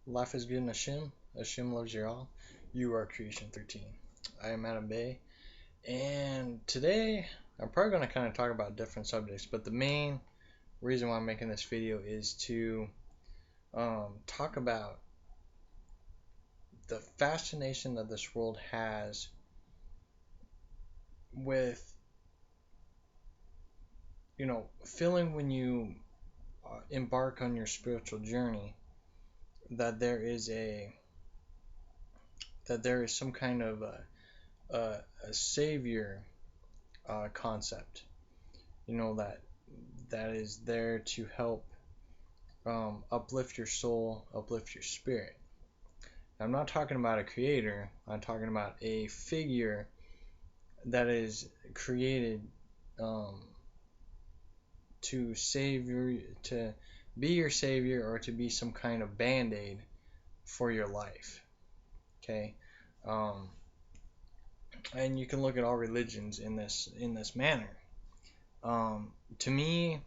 Life is good in Hashem. Hashem loves you all. You are Creation 13. I am Adam Bay. And today, I'm probably going to kind of talk about different subjects, but the main reason why I'm making this video is to talk about the fascination that this world has with, feeling when you embark on your spiritual journey that there is some kind of a savior concept, that is there to help uplift your soul, uplift your spirit. Now, I'm not talking about a creator. I'm talking about a figure that is created um, to be your savior, or to be some kind of band-aid for your life. Okay, um, and you can look at all religions in this manner. Um, to me,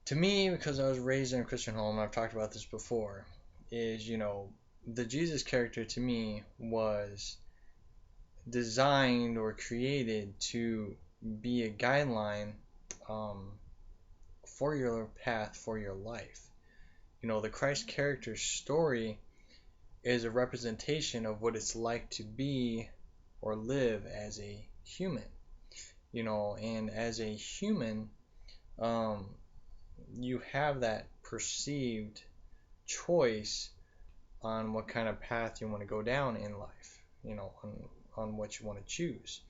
because I was raised in a Christian home, I've talked about this before, is, the Jesus character to me was designed or created to be a guideline um, for your path, for your life. The Christ character story is a representation of what it's like to be or live as a human. And as a human, um, you have that perceived choice on what kind of path you want to go down in life, on what you want to choose.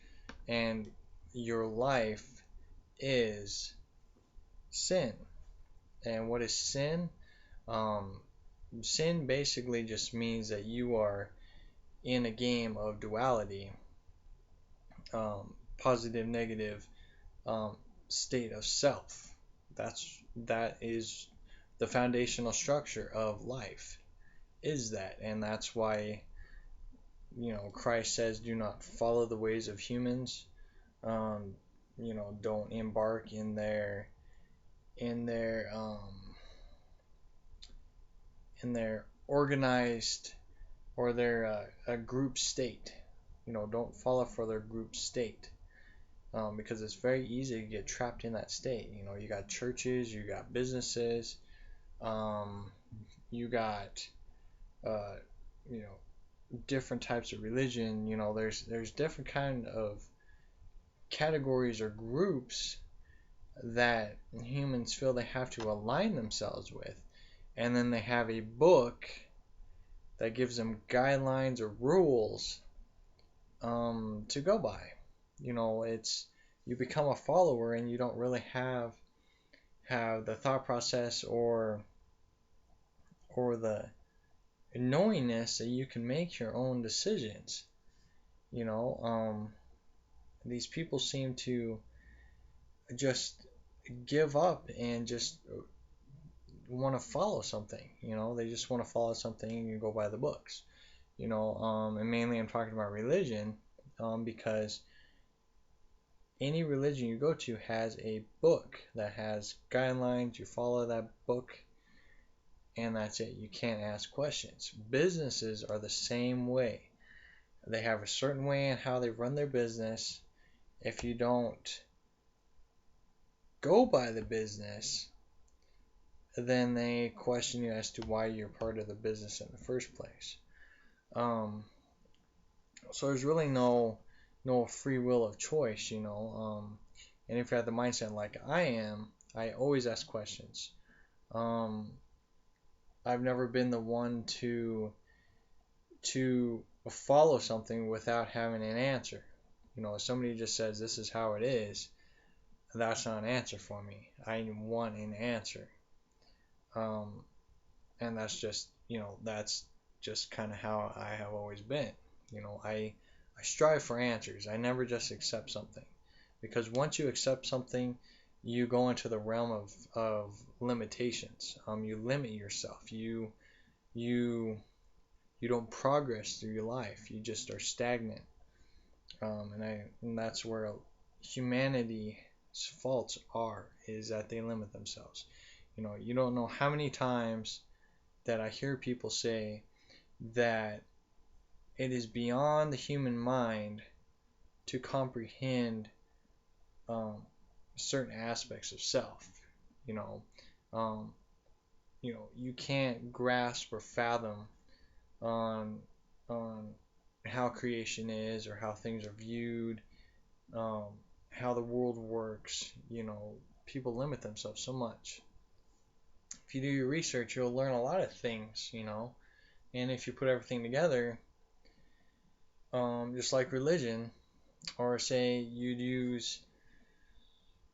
And your life is sin. And what is sin? Sin basically just means that you are in a game of duality, positive, negative, state of self. That is the foundational structure of life, is that. And that's why Christ says, do not follow the ways of humans. Don't embark in their organized, or their a group state. Don't follow for their group state, because it's very easy to get trapped in that state. You got churches, you got businesses, you got uh, you know different types of religion. There's different kind of categories or groups that humans feel they have to align themselves with, and then they have a book that gives them guidelines or rules to go by. It's, you become a follower, and you don't really have the thought process or the knowingness that you can make your own decisions. These people seem to just give up and just want to follow something. They just want to follow something and go by the books. And mainly I'm talking about religion, because any religion you go to has a book that has guidelines. You follow that book, and that's it. You can't ask questions. Businesses are the same way. They have a certain way in how they run their business. If you don't go by the business, then they question you as to why you're part of the business in the first place. So there's really no free will of choice. And if you have the mindset like I am, I always ask questions. I've never been the one to follow something without having an answer. If somebody just says this is how it is, that's not an answer for me. I want an answer. And that's just kind of how I have always been. I strive for answers. I never just accept something, because once you accept something, you go into the realm of limitations. You limit yourself. You don't progress through your life. You just are stagnant. And that's where humanity's faults are, is that they limit themselves. You don't know how many times that I hear people say that it is beyond the human mind to comprehend um, certain aspects of self. You know, um, you can't grasp or fathom on on how creation is or how things are viewed, um, how the world works. People limit themselves so much. If you do your research, you'll learn a lot of things. And if you put everything together, just like religion, or say you use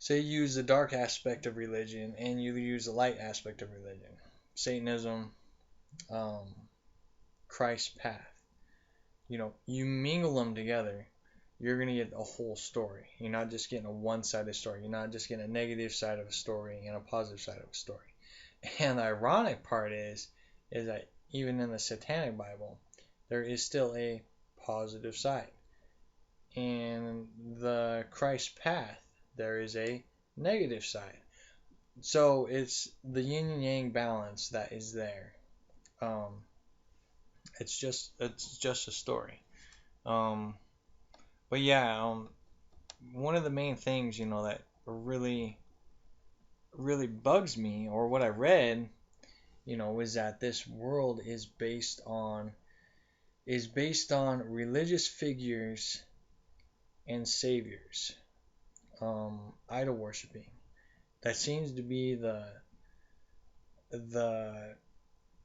the dark aspect of religion and you use the light aspect of religion, Satanism, um, Christ's path. You mingle them together, you're going to get a whole story. You're not just getting a one-sided story. You're not just getting a negative side of a story and a positive side of a story. And the ironic part is that even in the Satanic Bible, there is still a positive side. In the Christ path, there is a negative side. So it's the yin and yang balance that is there. Um, it's just a story. Um, but yeah, one of the main things that really bugs me, or what I read, is that this world is based on religious figures and saviors, idol worshiping. That seems to be the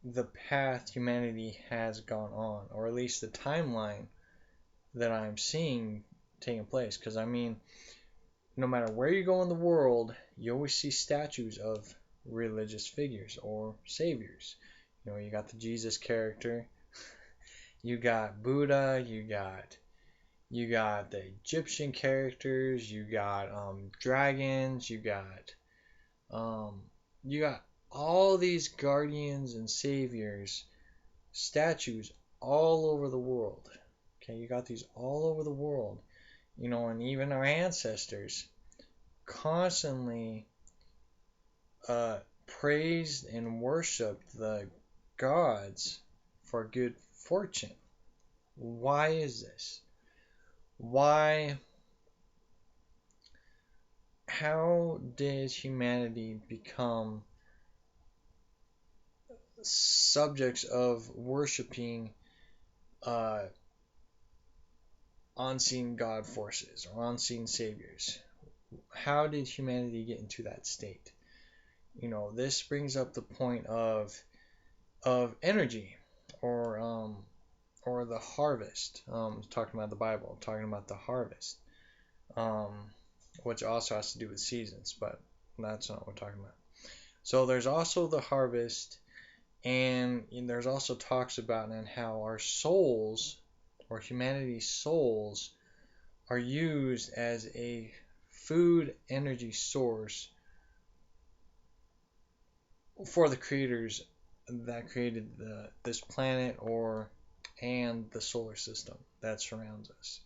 the path humanity has gone on, or at least the timeline that I'm seeing taking place. Because I mean, no matter where you go in the world, you always see statues of religious figures or saviors. You got the Jesus character, you got Buddha, you got the Egyptian characters, you got dragons, um, you got all these guardians and saviors statues all over the world. Okay, you got these all over the world. And even our ancestors constantly praised and worshiped the gods for good fortune. Why is this? Why? How did humanity become subjects of worshiping uh, unseen god forces or unseen saviors? How did humanity get into that state? This brings up the point of energy, or the harvest. Talking about the Bible, talking about the harvest, which also has to do with seasons, but that's not what we're talking about. So there's also the harvest, and there's also talks about and how our souls, or humanity's souls, are used as a food energy source for the creators that created this planet and the solar system that surrounds us.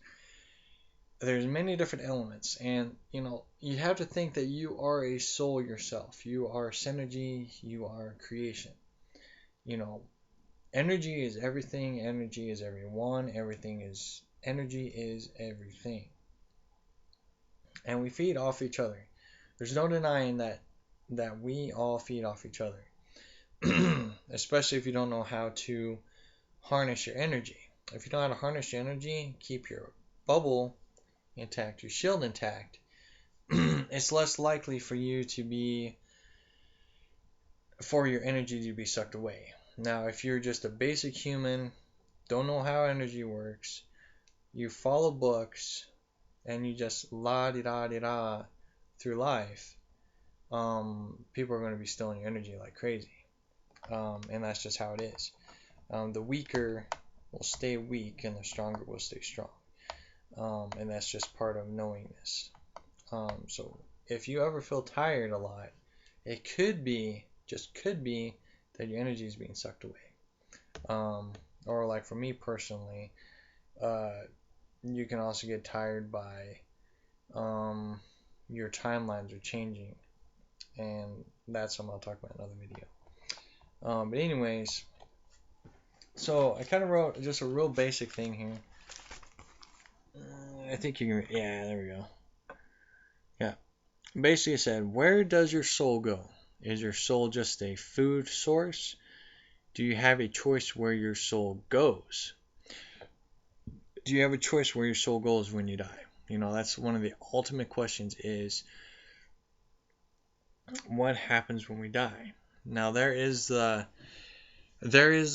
There's many different elements, and you have to think that you are a soul yourself. You are synergy, you are creation. Energy is everything, energy is everyone, energy is everything. And we feed off each other. There's no denying that we all feed off each other. Especially if you don't know how to harness your energy. If you know how to harness your energy, keep your bubble intact, your shield intact, it's less likely for your energy to be sucked away. Now, if you're just a basic human, don't know how energy works, you follow books, and you just la-di-da-di-da through life, people are going to be stealing your energy like crazy. And that's just how it is. The weaker will stay weak, and the stronger will stay strong. And that's just part of knowing this. So if you ever feel tired a lot, it just could be, that your energy is being sucked away. Or like for me personally, you can also get tired by your timelines are changing, and that's something I'll talk about in another video. But anyways, so I kind of wrote just a real basic thing here. I think you can, yeah, there we go. Yeah. Basically, it said, where does your soul go? Is your soul just a food source? Do you have a choice where your soul goes? Do you have a choice where your soul goes when you die? That's one of the ultimate questions is what happens when we die? Now, there is the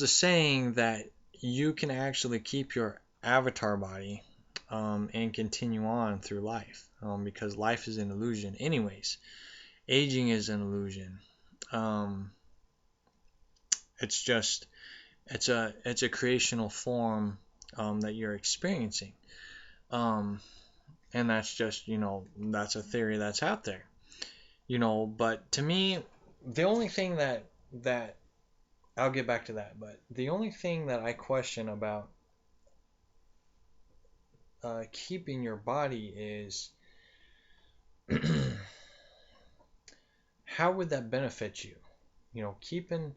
saying that you can actually keep your avatar body and continue on through life because life is an illusion anyways. Aging is an illusion. It's just it's a creational form that you're experiencing, and that's just that's a theory that's out there. But to me, the only thing that I'll get back to that, but the only thing that I question about keeping your body is how would that benefit you? Keeping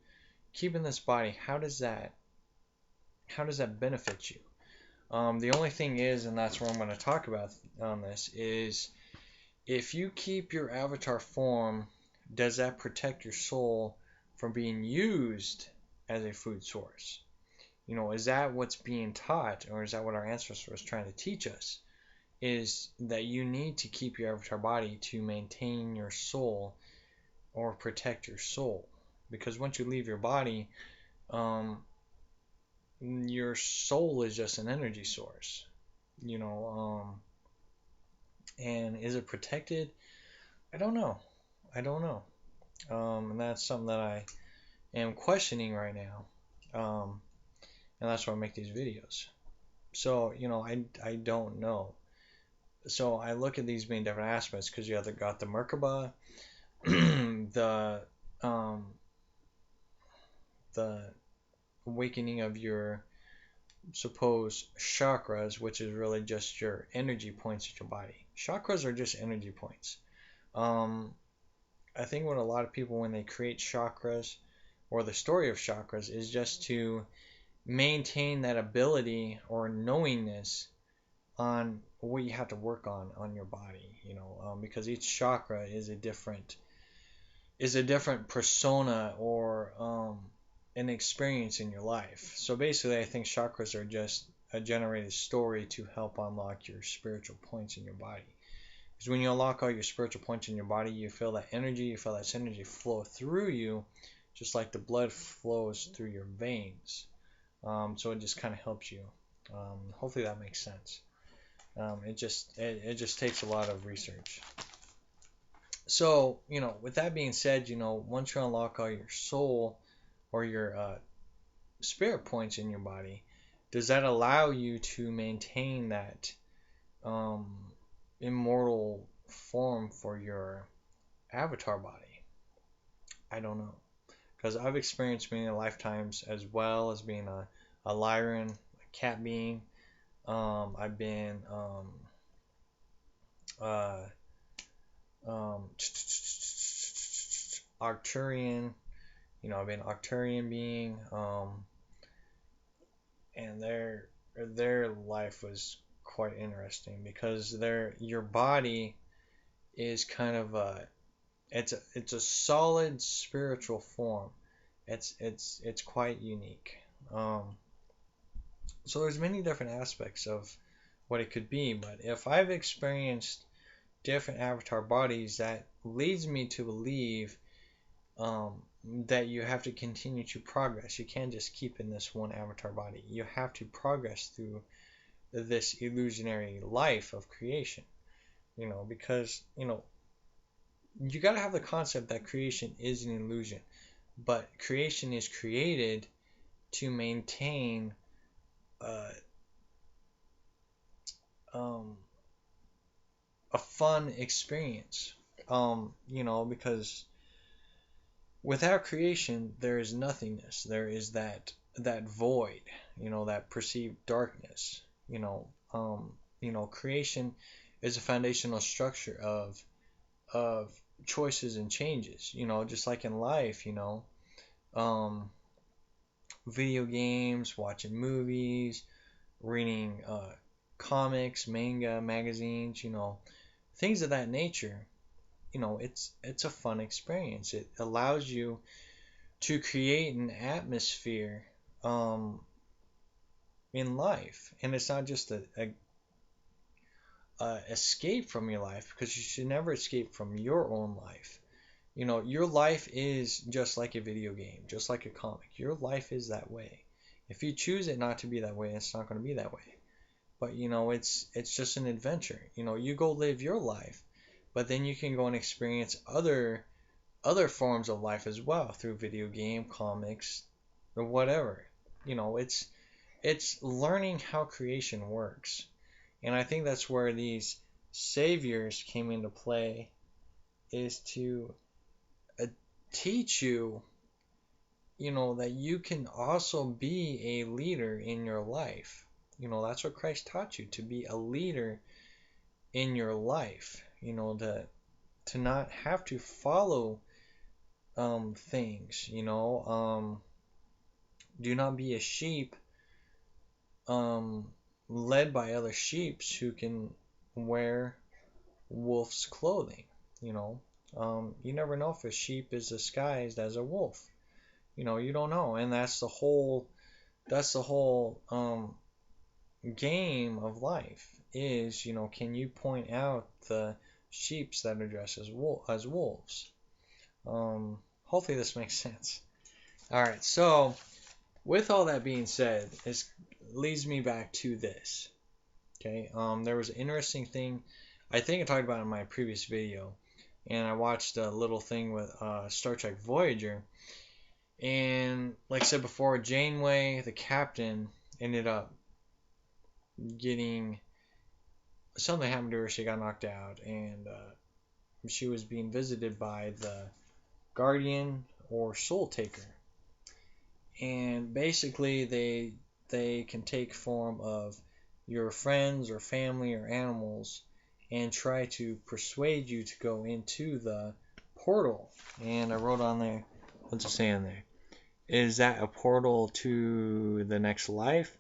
this body, how does that benefit you? The only thing is, and that's what I'm going to talk about on this, is if you keep your avatar form, does that protect your soul from being used as a food source? Is that what's being taught, or is that what our ancestors was trying to teach us? Is that you need to keep your avatar body to maintain your soul or protect your soul. Because once you leave your body, your soul is just an energy source. And is it protected? I don't know. And that's something that I am questioning right now. And that's why I make these videos. So, I don't know. So I look at these being different aspects because you got the Merkaba, the awakening of your supposed chakras, which is really just your energy points in your body. Chakras are just energy points. I think what a lot of people, when they create chakras, or the story of chakras, is just to maintain that ability or knowingness on what you have to work on your body, because each chakra is a different persona or an experience in your life. So basically, I think chakras are just a generated story to help unlock your spiritual points in your body. Because when you unlock all your spiritual points in your body, you feel that energy, you feel that synergy flow through you, just like the blood flows through your veins. So it just kind of helps you. Hopefully that makes sense. It just takes a lot of research. So, with that being said, once you unlock all your soul or your spirit points in your body, does that allow you to maintain that immortal form for your avatar body? I don't know. Because I've experienced many lifetimes as well as being a Lyran, a cat being. I've been Arcturian, I've been Arcturian being, and their life was quite interesting because your body is kind of it's a solid spiritual form. It's quite unique. So there's many different aspects of what it could be, but if I've experienced different avatar bodies, that leads me to believe that you have to continue to progress. You can't just keep in this one avatar body. You have to progress through this illusionary life of creation. Because you got to have the concept that creation is an illusion, but creation is created to maintain a fun experience. Because without creation, there is nothingness. There is that void. That perceived darkness. Creation is a foundational structure of choices and changes. Just like in life. um, video games, watching movies, reading comics, manga, magazines, things of that nature. It's a fun experience. It allows you to create an atmosphere um, in life, and it's not just a escape from your life, because you should never escape from your own life. Your life is just like a video game, just like a comic. Your life is that way. If you choose it not to be that way, it's not going to be that way. But it's just an adventure. You go live your life, but then you can go and experience other forms of life as well through video game, comics, or whatever. It's learning how creation works. And I think that's where these saviors came into play, is to uh, teach you, that you can also be a leader in your life. That's what Christ taught you, to be a leader in your life. To not have to follow things. Do not be a sheep um, led by other sheeps who can wear wolf's clothing. You never know if a sheep is disguised as a wolf. You don't know, and that's the whole game of life. Is can you point out the sheeps that are dressed as wolves? Hopefully this makes sense. All right, so with all that being said, it leads me back to this. Okay, there was an interesting thing. I think I talked about it in my previous video, and I watched a little thing with Star Trek Voyager, and like I said before, Janeway, the captain, ended up getting something happened to her. She got knocked out, and she was being visited by the Guardian or Soul Taker, and basically they can take form of your friends or family or animals and try to persuade you to go into the portal. And I wrote on there, what's it saying there? Is that a portal to the next life,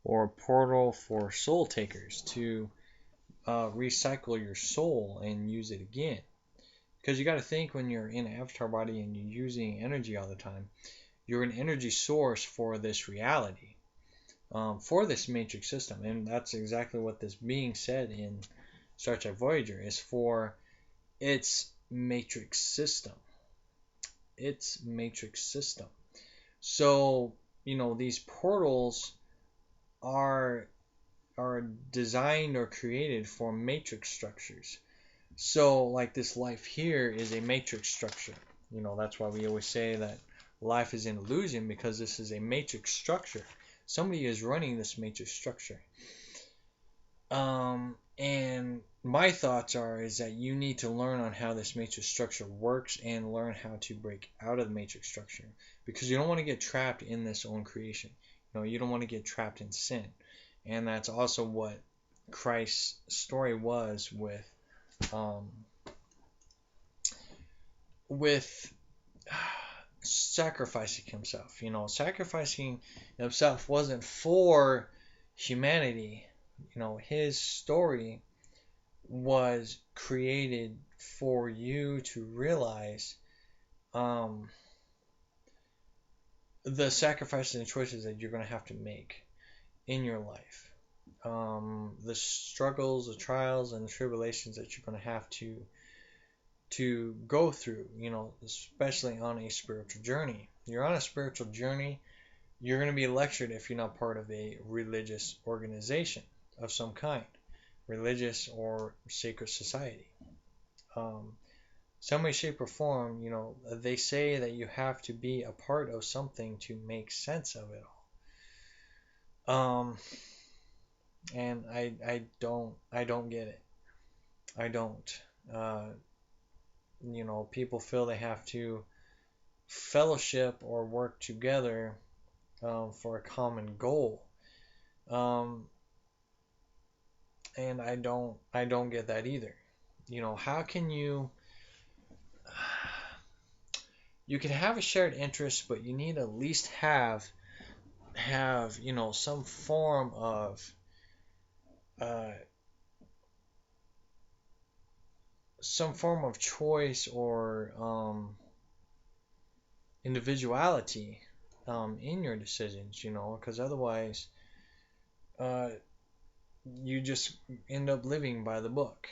or a portal for soul takers to recycle your soul and use it again? Because you got to think, when you're in an avatar body and you're using energy all the time, you're an energy source for this reality, for this matrix system. And that's exactly what this being said in Star Trek Voyager, is for its matrix system. Its matrix system. So, these portals are designed or created for matrix structures. So, like, this life here is a matrix structure. That's why we always say that life is an illusion, because this is a matrix structure. Somebody is running this matrix structure. And my thoughts is that you need to learn on how this matrix structure works and learn how to break out of the matrix structure, because you don't want to get trapped in this own creation. You don't want to get trapped in sin. And that's also what Christ's story was um, with sacrificing himself. Sacrificing himself wasn't for humanity. His story was created for you to realize the sacrifices and choices that you're going to have to make in your life. The struggles, the trials, and the tribulations that you're going to have to go through, especially on a spiritual journey. You're on a spiritual journey, you're going to be lectured if you're not part of a religious organization of some kind, religious or sacred society. Some way, shape, or form, they say that you have to be a part of something to make sense of it all. And I don't get it. I don't. People feel they have to fellowship or work together for a common goal. Um, and I don't get that either. How can you you can have a shared interest, but you need to at least have some form of uh, choice or individuality in your decisions, because otherwise uh, you just end up living by the book.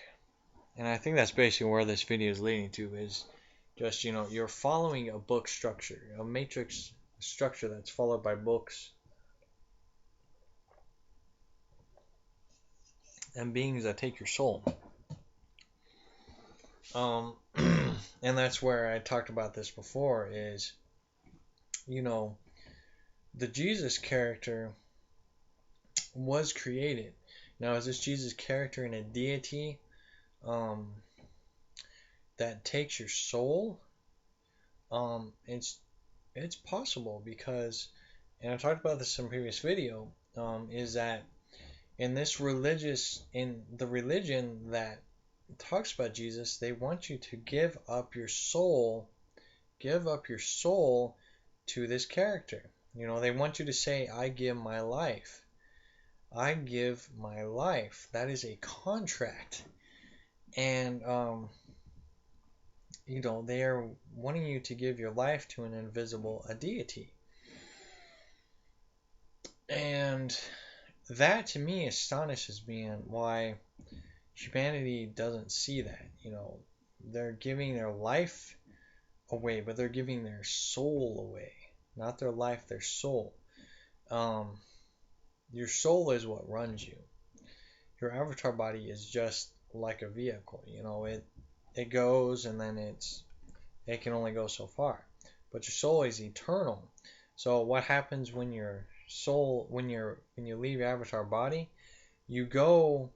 And I think that's basically where this video is leading to, is just, you're following a book structure, a matrix structure that's followed by books and beings that take your soul. And that's where I talked about this before, is, the Jesus character was created. Now, is this Jesus character in a deity that takes your soul? It's possible, because, and I talked about this in a previous video, is that in the religion that talks about Jesus, they want you to give up your soul to this character. They want you to say, I give my life. I give my life. That is a contract. And, they are wanting you to give your life to an invisible, a deity. And that, to me, astonishes me, and why humanity doesn't see that. They're giving their life away, but they're giving their soul away. Not their life, their soul. Your soul is what runs you. Your avatar body is just like a vehicle. It goes, and then it can only go so far. But your soul is eternal. So what happens when your soul, when you leave your avatar body, you go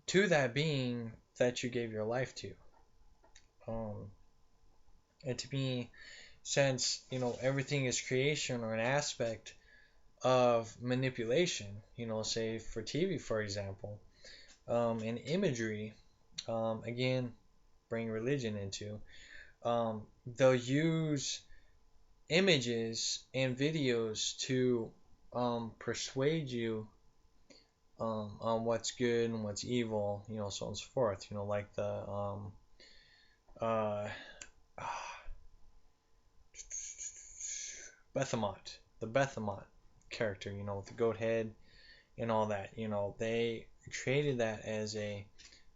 to that being that you gave your life to. And to me, since everything is creation, or an aspect of manipulation, say for TV, for example, and imagery, again, bring religion into, they'll use images and videos to persuade you on what's good and what's evil, so on and so forth. Like the Bethamot, the Bethamot character, with the goat head and all that. They created that as a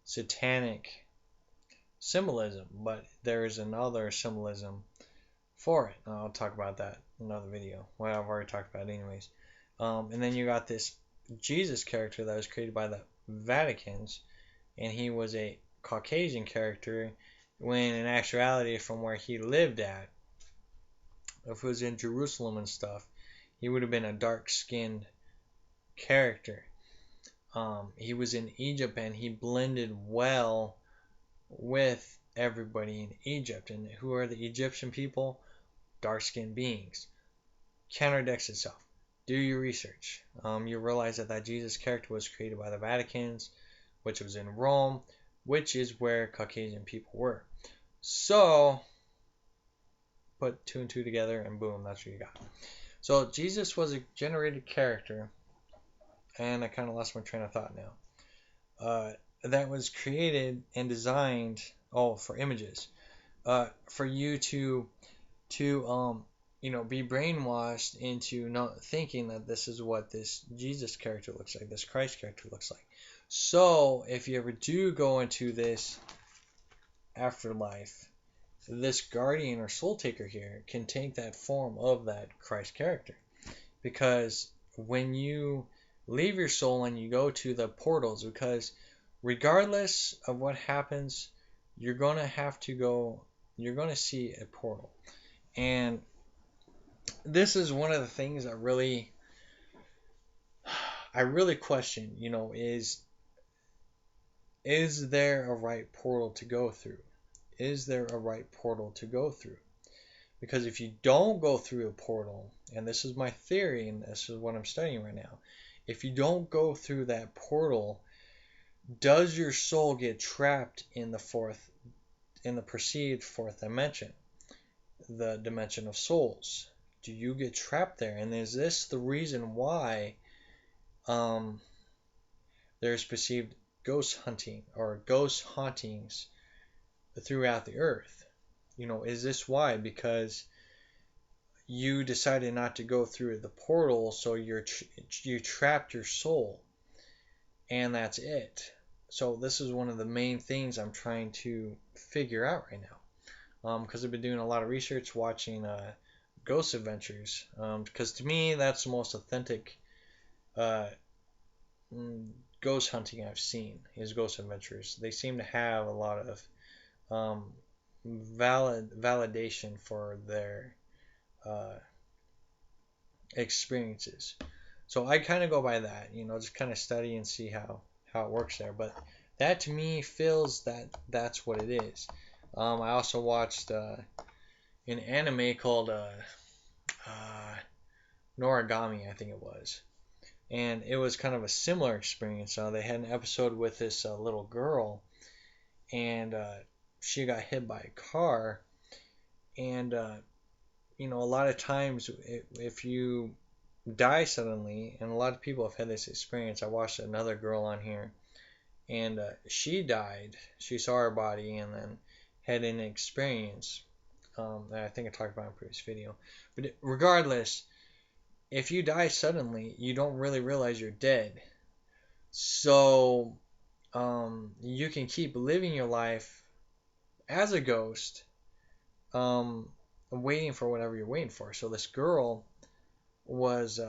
satanic symbolism, but there is another symbolism for it. I'll talk about that in another video. Well, I've already talked about it anyways. And then you got this Jesus character that was created by the Vaticans, and he was a Caucasian character, when in actuality, from where he lived at, if it was in Jerusalem and stuff, he would have been a dark-skinned character. He was in Egypt, and he blended well with everybody in Egypt. And who are the Egyptian people? Dark-skinned beings. Counteracts itself. Do your research. You realize that Jesus character was created by the Vaticans, which was in Rome, which is where Caucasian people were. So, put two and two together, and boom, that's what you got. So, Jesus was a generated character, and I kind of lost my train of thought now, that was created and designed, for images, for you to be brainwashed into not thinking that this is what this Jesus character looks like, this Christ character looks like. So, if you ever do go into this afterlife, this guardian or soul taker here can take that form of that Christ character. Because when you leave your soul and you go to the portals, because regardless of what happens, you're going to have to go, you're going to see a portal. And this is one of the things I really question, is there a right portal to go through? Is there a right portal to go through? Because if you don't go through a portal, and this is my theory, and this is what I'm studying right now, if you don't go through that portal, does your soul get trapped in the perceived fourth dimension? the dimension of souls? Do you get trapped there? And is this the reason why um, there's perceived ghost hunting or ghost hauntings throughout the earth? Is this why? Because you decided not to go through the portal, so you trapped your soul, and that's it. So this is one of the main things I'm trying to figure out right now, because I've been doing a lot of research, watching Ghost Adventures, because to me that's the most authentic uh, ghost hunting I've seen is Ghost Adventures. They seem to have a lot of um, validation for their uh, experiences. So I kind of go by that, just kind of study and see how it works there. But that to me feels that that's what it is. I also watched an anime called uh, Noragami, I think it was, and it was kind of a similar experience. They had an episode with this little girl, and she got hit by a car, and a lot of times if you die suddenly, and a lot of people have had this experience. I watched another girl on here, and she died. She saw her body and then had an experience that I think I talked about in a previous video. But regardless, if you die suddenly, you don't really realize you're dead. So you can keep living your life as a ghost, waiting for whatever you're waiting for. So this girl was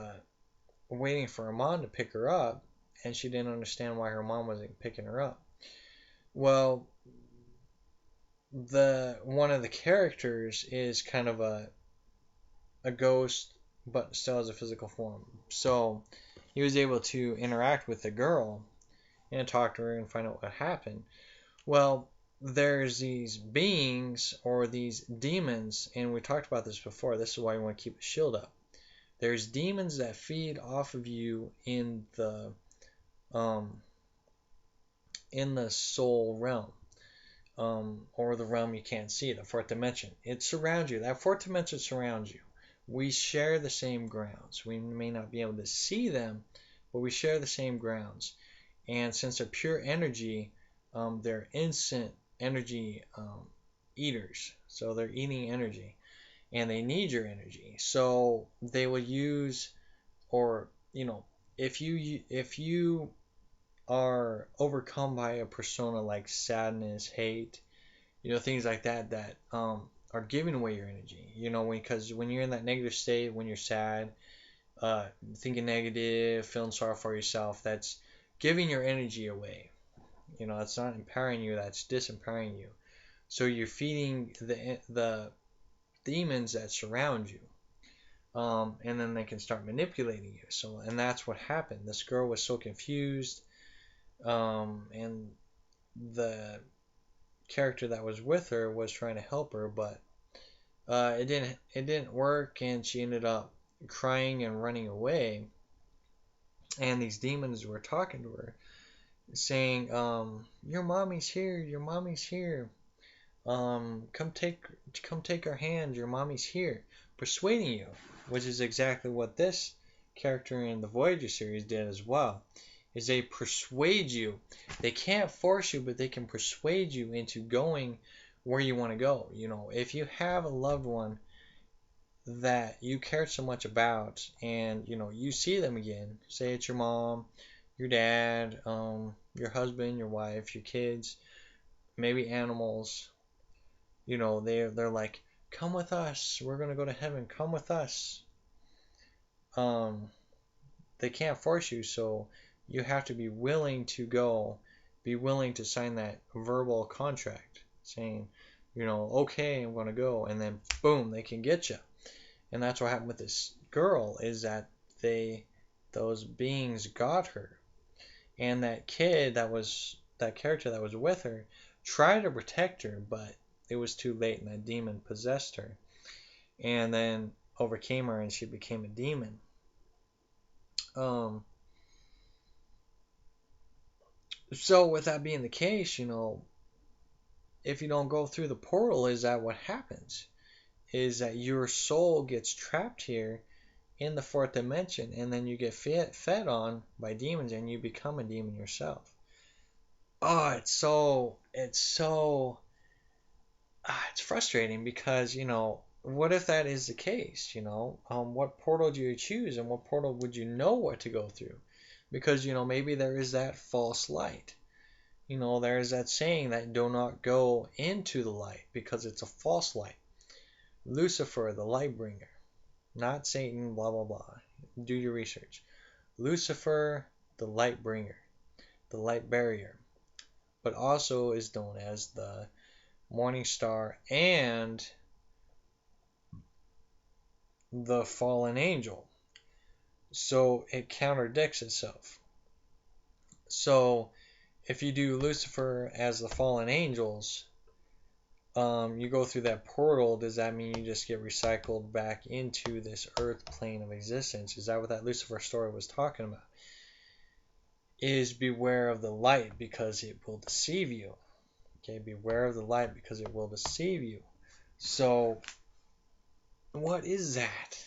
waiting for her mom to pick her up, and she didn't understand why her mom wasn't picking her up. Well, the one of the characters is kind of a ghost, but still has a physical form. So he was able to interact with the girl and talk to her and find out what happened. Well, there's these beings or these demons, and we talked about this before. This is why you want to keep a shield up. There's demons that feed off of you um, in the soul realm, or the realm you can't see, the fourth dimension. It surrounds you. That fourth dimension surrounds you. We share the same grounds. We may not be able to see them, but we share the same grounds. And since they're pure energy, they're instant energy eaters. So they're eating energy, and they need your energy. So they will use, or if you are overcome by a persona like sadness, hate, things like that are giving away your energy. Because when you're in that negative state, when you're sad, thinking negative, feeling sorry for yourself, that's giving your energy away. That's not empowering you, that's disempowering you. So you're feeding the demons that surround you. And then they can start manipulating you. And that's what happened. This girl was so confused, and the character that was with her was trying to help her, but it didn't work, and she ended up crying and running away. And these demons were talking to her, saying, "Your mommy's here. Your mommy's here. Come take her hand. Your mommy's here," persuading you, which is exactly what this character in the Voyager series did as well. Is they persuade you. They can't force you, but they can persuade you into going where you want to go. If you have a loved one that you care so much about, and you see them again, say it's your mom, your dad, your husband, your wife, your kids, maybe animals, they're like, "Come with us. We're gonna go to heaven. Come with us." Um, they can't force you, so you have to be willing to go, be willing to sign that verbal contract saying, "Okay, I'm gonna go," and then boom, they can get you. And that's what happened with this girl, is that those beings got her, and that character that was with her tried to protect her, but it was too late, and that demon possessed her, and then overcame her, and she became a demon. So with that being the case, if you don't go through the portal, is that what happens? is that your soul gets trapped here in the fourth dimension, and then you get fed on by demons, and you become a demon yourself. Oh, it's frustrating because, what if that is the case? What portal do you choose, and what portal would you know what to go through? Because, maybe there is that false light. There is that saying that do not go into the light because it's a false light. Lucifer, the light bringer, not Satan, blah, blah, blah. Do your research. Lucifer, the light bringer, the light barrier, but also is known as the morning star and the fallen angel. So it contradicts itself. So if you do Lucifer as the fallen angels, you go through that portal, does that mean you just get recycled back into this earth plane of existence? Is that what that Lucifer story was talking about? Is beware of the light because it will deceive you. Okay, beware of the light because it will deceive you. So, what is that?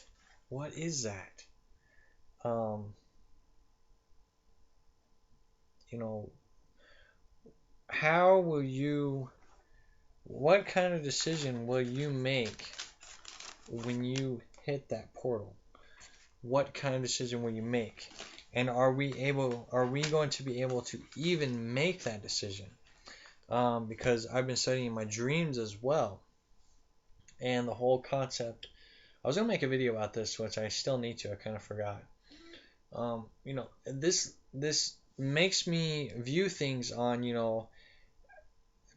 What is that? How will you, what kind of decision will you make when you hit that portal? What kind of decision will you make? And are we going to be able to even make that decision? Because I've been studying my dreams as well. And the whole concept, I was going to make a video about this, which I still need to, I kind of forgot. This makes me view things on,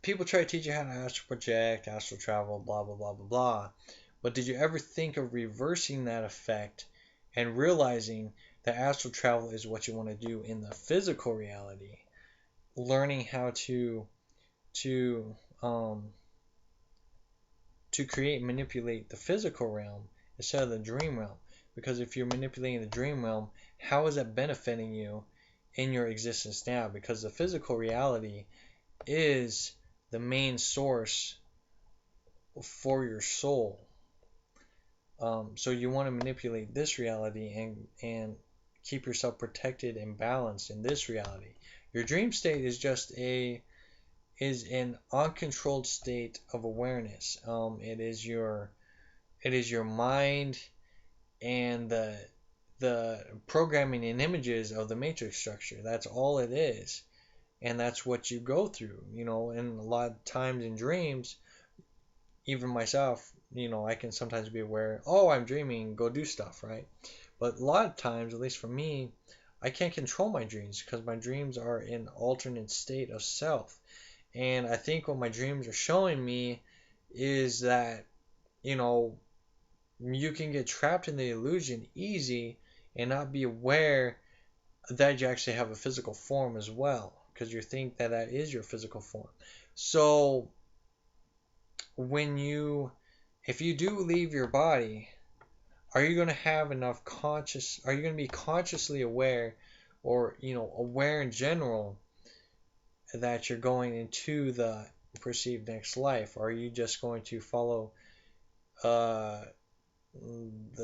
people try to teach you how to astral project, astral travel, blah, blah, blah, blah, blah. But did you ever think of reversing that effect and realizing that astral travel is what you want to do in the physical reality? Learning how to create and manipulate the physical realm instead of the dream realm. Because if you're manipulating the dream realm, how is that benefiting you in your existence now? Because the physical reality is the main source for your soul. So you want to manipulate this reality and keep yourself protected and balanced in this reality. Your dream state is just an uncontrolled state of awareness. It is your mind and the programming and images of the matrix structure. That's all it is, and that's what you go through. And a lot of times in dreams, even myself, I can sometimes be aware, oh, I'm dreaming, go do stuff, right? But a lot of times, at least for me, I can't control my dreams because my dreams are in alternate state of self. And I think what my dreams are showing me is that, you can get trapped in the illusion easy and not be aware that you actually have a physical form as well, because you think that is your physical form. So if you do leave your body, are you going to have enough are you going to be consciously aware, or aware in general, that you're going into the perceived next life? Or are you just going to follow the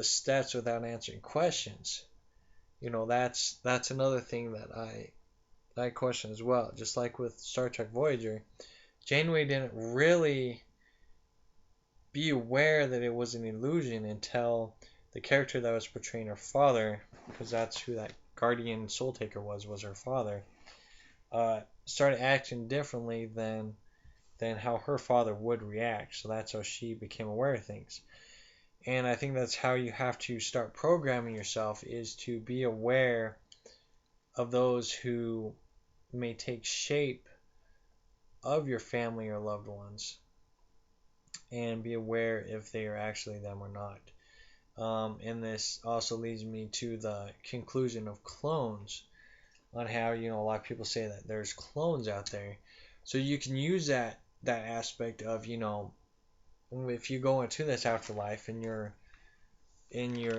steps without answering questions? That's another thing that I question as well. Just like with Star Trek Voyager, Janeway didn't really be aware that it was an illusion until the character that was portraying her father, because that's who that guardian soul taker was her father, started acting differently than how her father would react. So that's how she became aware of things. And I think that's how you have to start programming yourself, is to be aware of those who may take shape of your family or loved ones, and be aware if they are actually them or not. And this also leads me to the conclusion of clones, on how, a lot of people say that there's clones out there. So you can use that aspect of, if you go into this afterlife and you're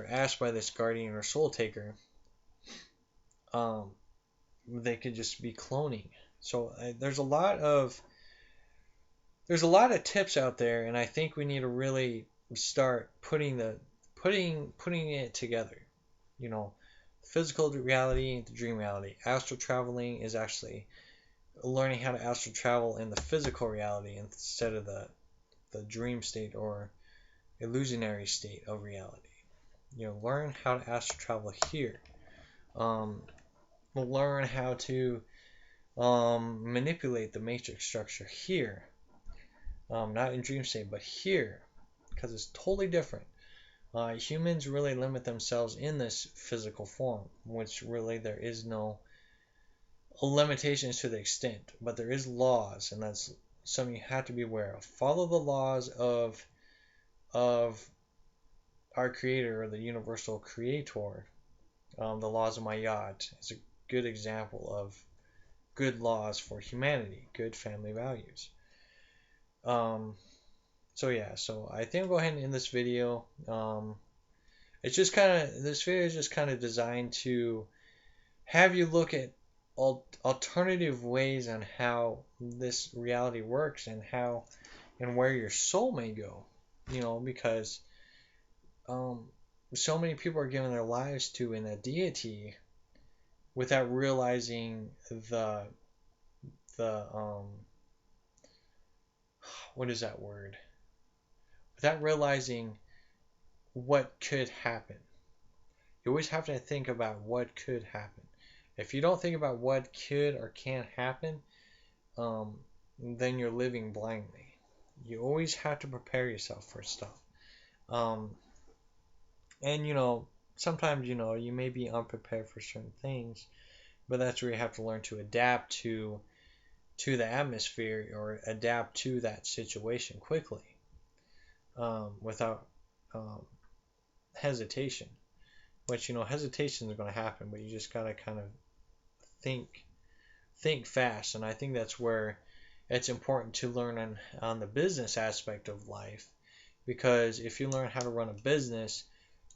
asked by this guardian or soul taker, they could just be cloning. So there's a lot of tips out there, and I think we need to really start putting it together. You know, physical reality, the dream reality. Astral traveling is actually learning how to astral travel in the physical reality instead of the dream state or illusionary state of reality. You know, learn how to astral travel here. Um, learn how to manipulate the matrix structure here. Not in dream state, but here, because it's totally different. Humans really limit themselves in this physical form, which really there is no limitations to the extent, but there is laws, and that's something you have to be aware of. Follow the laws of our creator, or the universal creator. The laws of Mayat is a good example of good laws for humanity, good family values. So yeah, so I think I'll go ahead and end this video. It's just kind of, this video is just kind of designed to have you look at alternative ways on how this reality works and how and where your soul may go. You know, because so many people are giving their lives to in a deity without realizing the what is that word? Without realizing what could happen. You always have to think about what could happen. If you don't think about what could or can't happen, then you're living blindly. You always have to prepare yourself for stuff. Um, and you know, sometimes you may be unprepared for certain things, but that's where you have to learn to adapt to the atmosphere or adapt to that situation quickly, without hesitation. Which hesitation is going to happen, but you just gotta kind of think fast, and I think that's where it's important to learn on the business aspect of life, because if you learn how to run a business,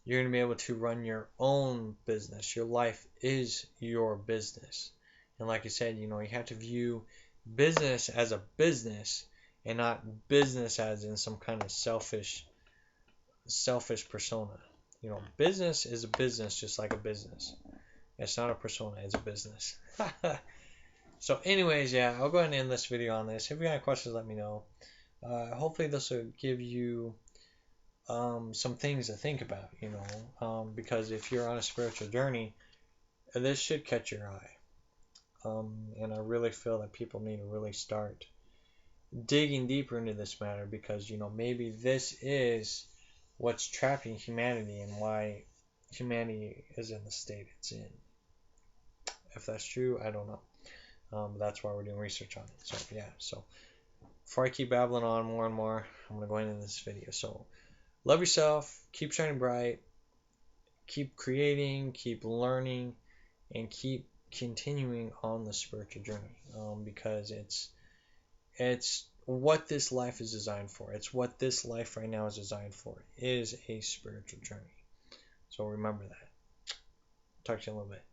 you're going to be able to run your own business. Your life is your business, and like I said, you have to view business as a business and not business as in some kind of selfish persona. Business is a business, just like a business. It's not a persona, it's a business. So anyways, yeah, I'll go ahead and end this video on this. If you have questions, let me know. Hopefully this will give you some things to think about, because if you're on a spiritual journey, this should catch your eye. And I really feel that people need to really start digging deeper into this matter, because, maybe this is what's trapping humanity and why humanity is in the state it's in. If that's true, I don't know. But that's why we're doing research on it. So yeah, so before I keep babbling on more and more, I'm going to go into this video. So love yourself, keep shining bright, keep creating, keep learning, and keep continuing on the spiritual journey, because it's what this life is designed for. It's what this life right now is designed for, is a spiritual journey. So remember that. Talk to you in a little bit.